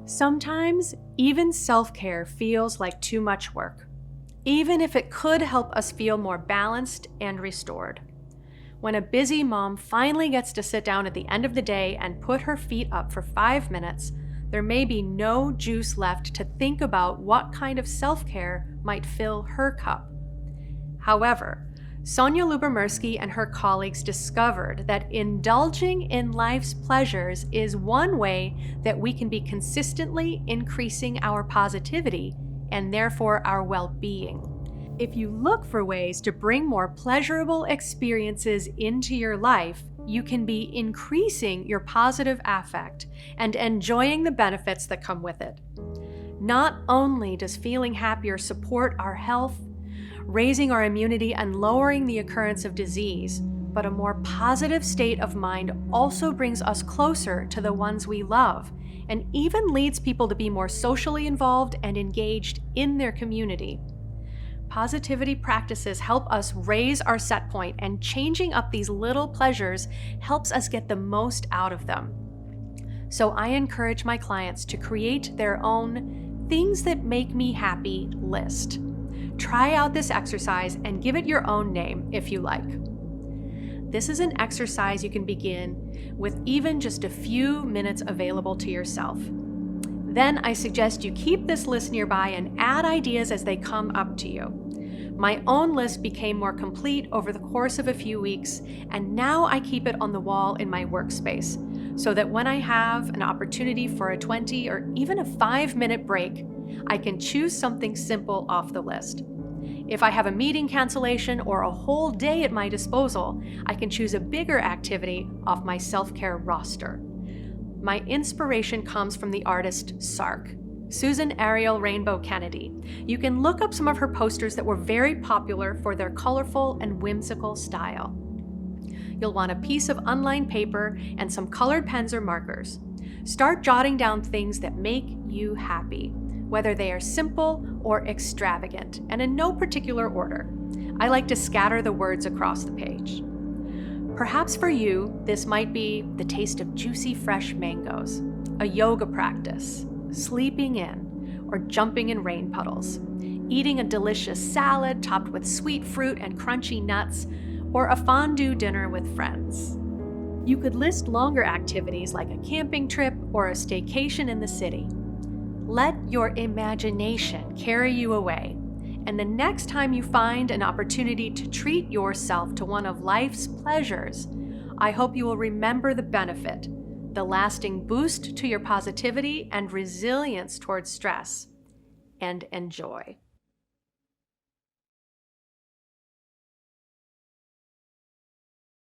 Sometimes, even self-care feels like too much work, even if it could help us feel more balanced and restored. When a busy mom finally gets to sit down at the end of the day and put her feet up for 5 minutes, there may be no juice left to think about what kind of self-care might fill her cup. However, Sonia Lubomirsky and her colleagues discovered that indulging in life's pleasures is one way that we can be consistently increasing our positivity and therefore our well-being. If you look for ways to bring more pleasurable experiences into your life, you can be increasing your positive affect and enjoying the benefits that come with it. Not only does feeling happier support our health, raising our immunity and lowering the occurrence of disease, but a more positive state of mind also brings us closer to the ones we love and even leads people to be more socially involved and engaged in their community. Positivity practices help us raise our set point, and changing up these little pleasures helps us get the most out of them. So I encourage my clients to create their own things that make me happy list. Try out this exercise and give it your own name if you like. This is an exercise you can begin with even just a few minutes available to yourself. Then I suggest you keep this list nearby and add ideas as they come up to you. My own list became more complete over the course of a few weeks, and now I keep it on the wall in my workspace so that when I have an opportunity for a 20 or even a 5-minute break, I can choose something simple off the list. If I have a meeting cancellation or a whole day at my disposal, I can choose a bigger activity off my self-care roster. My inspiration comes from the artist Sark, Susan Ariel Rainbow Kennedy. You can look up some of her posters that were very popular for their colorful and whimsical style. You'll want a piece of unlined paper and some colored pens or markers. Start jotting down things that make you happy, whether they are simple or extravagant, and in no particular order. I like to scatter the words across the page. Perhaps for you, this might be the taste of juicy fresh mangoes, a yoga practice, sleeping in, or jumping in rain puddles, eating a delicious salad topped with sweet fruit and crunchy nuts, or a fondue dinner with friends. You could list longer activities like a camping trip or a staycation in the city. Let your imagination carry you away, and the next time you find an opportunity to treat yourself to one of life's pleasures, I hope you will remember the benefit, the lasting boost to your positivity and resilience towards stress, and enjoy.